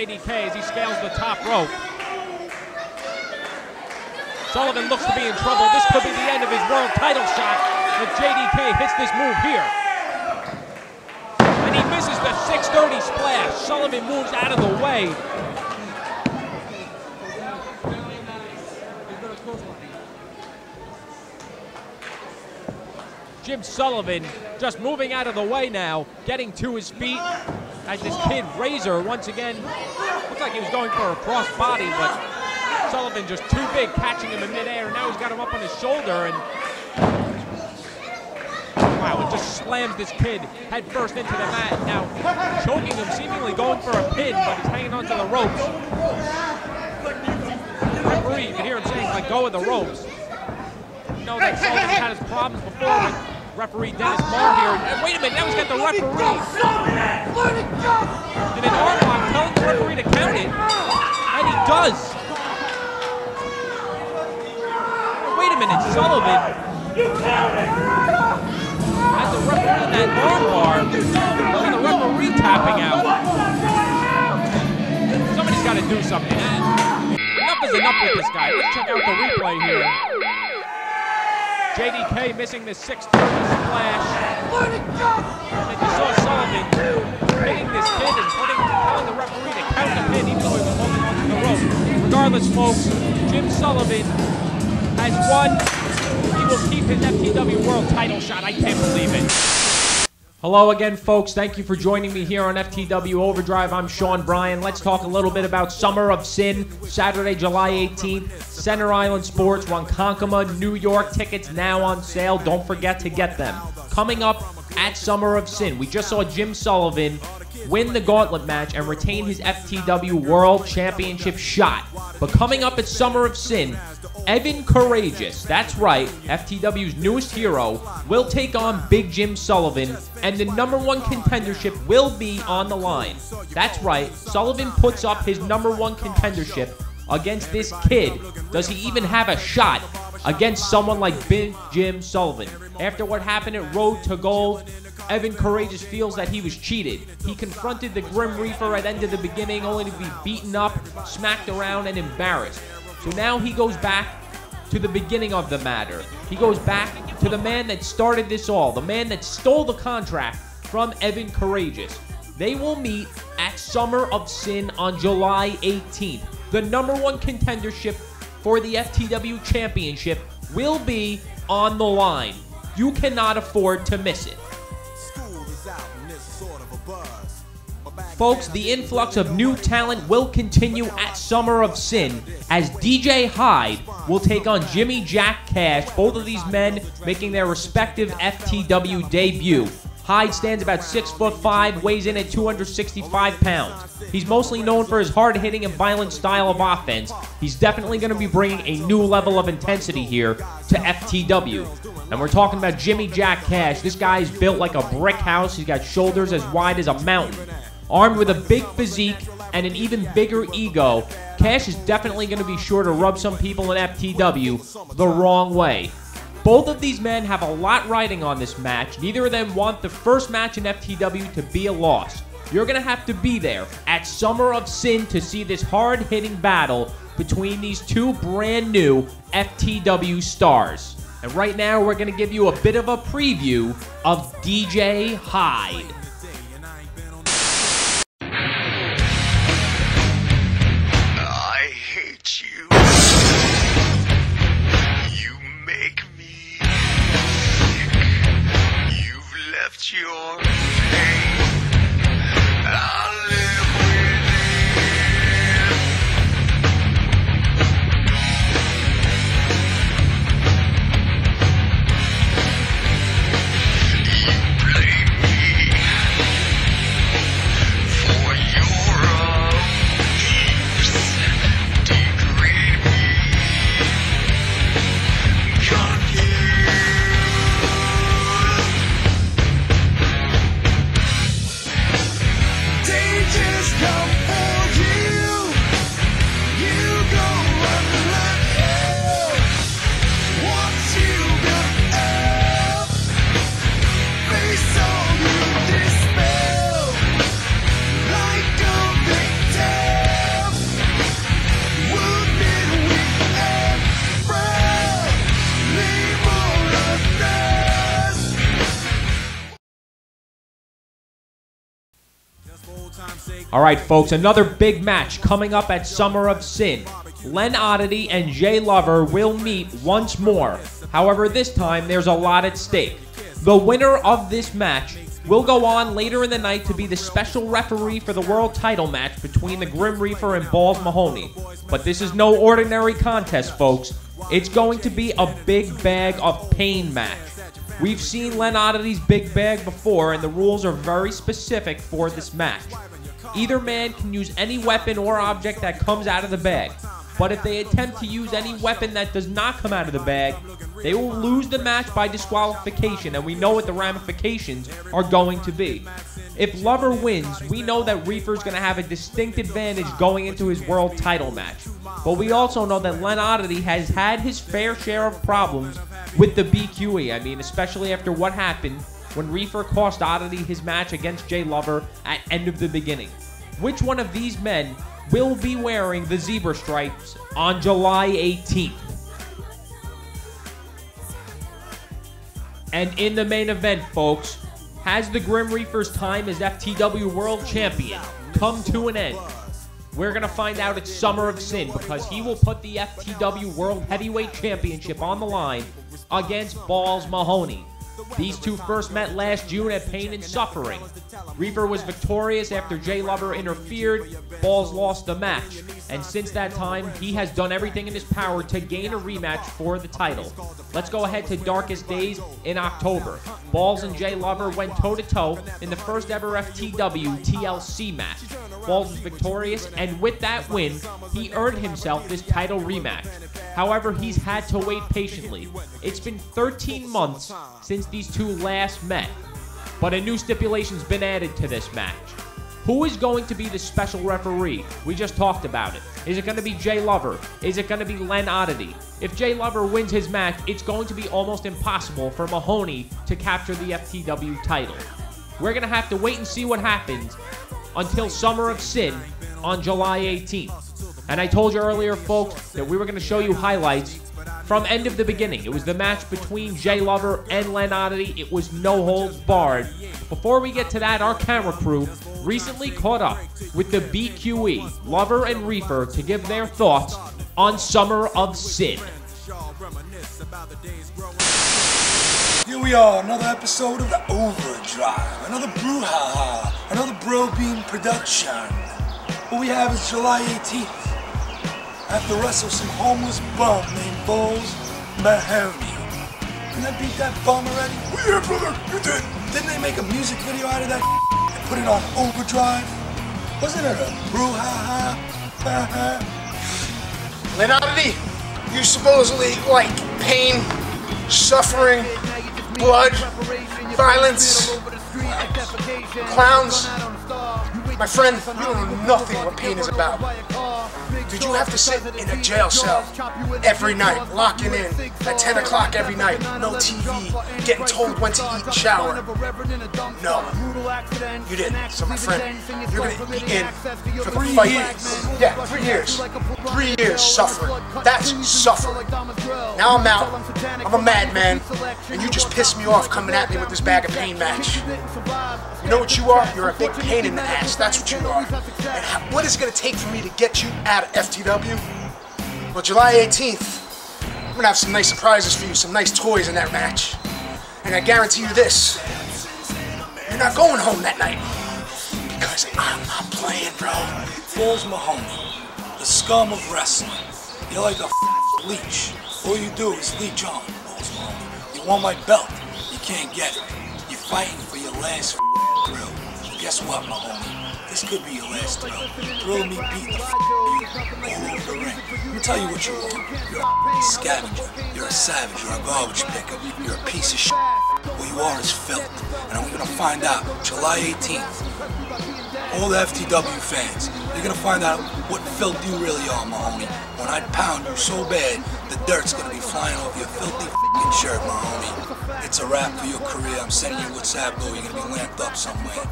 JDK as he scales the top rope. Sullivan looks to be in trouble. This could be the end of his world title shot if JDK hits this move here. And he misses the 630 splash. Sullivan moves out of the way. Jim Sullivan just moving out of the way now, getting to his feet as this kid, Razor, once again, looks like he was going for a cross body, but Sullivan just too big, catching him in midair. Now he's got him up on his shoulder, and wow, it just slams this kid head first into the mat. Now choking him, seemingly going for a pin, but he's hanging onto the ropes. The referee, you can hear him saying, "Let go of the ropes." You know that Sullivan had his problems before with referee Dennis Marr here. And wait a minute, now he's got the referee. And an arm lock telling the referee to count it. And he does. Wait a minute, Sullivan has the referee in that arm bar. Look at the referee tapping out. Somebody's got to do something. Enough is enough with this guy. Let's check out the replay here. JDK missing the 630 splash. And you saw Sullivan hitting this kid and telling the referee to count the pin even though he was holding onto the rope. Regardless, folks, Jim Sullivan has won. He will keep his FTW World title shot. I can't believe it. Hello again, folks. Thank you for joining me here on FTW Overdrive. I'm Shawn Bryan. Let's talk a little bit about Summer of Synn, Saturday, July 18th. Center Island Sports, Ronkonkoma, New York. Tickets now on sale. Don't forget to get them. Coming up at Summer of Synn, we just saw Jim Sullivan win the gauntlet match and retain his FTW World Championship shot. But coming up at Summer of Synn, Evan Courageous, that's right, FTW's newest hero, will take on Big Jim Sullivan, and the #1 contendership will be on the line. That's right, Sullivan puts up his #1 contendership against this kid. Does he even have a shot against someone like Big Jim Sullivan? After what happened at Road to Gold, Evan Courageous feels that he was cheated. He confronted the Grim Reaper at end of the beginning only to be beaten up, smacked around, and embarrassed. So now he goes back to the beginning of the matter. He goes back to the man that started this all, the man that stole the contract from Evan Courageous. They will meet at Summer of Synn on July 18th. The #1 contendership for the FTW Championship will be on the line. You cannot afford to miss it. Folks, the influx of new talent will continue at Summer of Synn as DJ Hyde will take on Jimmy Jack Cash, both of these men making their respective FTW debut. Hyde stands about 6'5", weighs in at 265 pounds. He's mostly known for his hard-hitting and violent style of offense. He's definitely going to be bringing a new level of intensity here to FTW. And we're talking about Jimmy Jack Cash. This guy is built like a brick house. He's got shoulders as wide as a mountain. Armed with a big physique and an even bigger ego, Cash is definitely going to be sure to rub some people in FTW the wrong way. Both of these men have a lot riding on this match. Neither of them want the first match in FTW to be a loss. You're going to have to be there at Summer of Synn to see this hard-hitting battle between these two brand new FTW stars. And right now, we're going to give you a bit of a preview of DJ Hyde. Your pain, I'll live with it. You blame me. Alright folks, another big match coming up at Summer of Synn. Lenn Oddity and Jay Lover will meet once more. However, this time there's a lot at stake. The winner of this match will go on later in the night to be the special referee for the world title match between the Grim Reaper and Balls Mahoney. But this is no ordinary contest, folks. It's going to be a big bag of pain match. We've seen Lenn Oddity's big bag before, and the rules are very specific for this match. Either man can use any weapon or object that comes out of the bag. But if they attempt to use any weapon that does not come out of the bag, they will lose the match by disqualification, and we know what the ramifications are going to be. If Lover wins, we know that Reaper's going to have a distinct advantage going into his world title match. But we also know that Lenn Oddity has had his fair share of problems with the BQE. I mean, especially after what happened when Reaper cost Oddity his match against Jay Lover at End of the Beginning. Which one of these men will be wearing the zebra stripes on July 18th? And in the main event, folks, has the Grim Reaper's time as FTW World Champion come to an end? We're going to find out at Summer of Synn, because he will put the FTW World Heavyweight Championship on the line against Balls Mahoney. These two first met last June at Pain and Suffering. Reaper was victorious after Jay Lover interfered. Balls lost the match. And since that time, he has done everything in his power to gain a rematch for the title. Let's go ahead to Darkest Days in October. Balls and Jay Lover went toe-to-toe in the first ever FTW TLC match. Balls was victorious, and with that win, he earned himself this title rematch. However, he's had to wait patiently. It's been 13 months since these two last met, but a new stipulation's been added to this match. Who is going to be the special referee? We just talked about it. Is it going to be Jay Lover? Is it going to be Lenn Oddity? If Jay Lover wins his match, it's going to be almost impossible for Mahoney to capture the FTW title. We're going to have to wait and see what happens until Summer of Synn on July 18th. And I told you earlier, folks, that we were going to show you highlights from End of the Beginning. It was the match between Jay Lover and Lenn Oddity. It was no holds barred. Before we get to that, our camera crew recently caught up with the BQE, Lover and Reaper, to give their thoughts on Summer of Synn. Here we are, another episode of the Overdrive, another brouhaha, another Bro Bean production. What we have is July 18th. I have to wrestle some homeless bum named Balls Mahoney. Can I beat that bum already? Yeah, brother, you did. Didn't they make a music video out of that and put it on Overdrive? Wasn't it a brouhaha? Lenn Oddity, you supposedly like pain, suffering, blood, violence, clowns. My friend, you don't know nothing what pain is about. Did you have to sit in a jail cell every night, locking in at 10 o'clock every night, no TV, getting told when to eat and shower? No, you didn't. So my friend, you're going to be in for the fight. Yeah, 3 years. 3 years suffering. That's suffering. Now I'm out. I'm a madman, and you just pissed me off coming at me with this bag of pain match. You know what you are? You're a big pain in the ass. That's what you are. And what is it going to take for me to get you out of FTW? Well, July 18th, I'm going to have some nice surprises for you, some nice toys in that match. And I guarantee you this, you're not going home that night. Because I'm not playing, bro. Balls Mahoney, the scum of wrestling. You're like a leech. All you do is leech on, Balls Mahoney. You want my belt, you can't get it. You're fighting for your last thrill. So guess what, Mahoney? This could be your last thrill. Thrill me beating the all over the ring. Let me tell you what you are. You're a scavenger. You're a savage. You're a garbage picker. You're a piece of shit. What you are is filth. And I'm gonna find out July 18th. All the FTW fans, you're gonna find out what filth you really are, Mahoney. When I pound you so bad, the dirt's gonna be flying off your filthy f***ing shirt, Mahoney. It's a wrap for your career. I'm sending you WhatsApp, though. You're gonna be lamped up somewhere.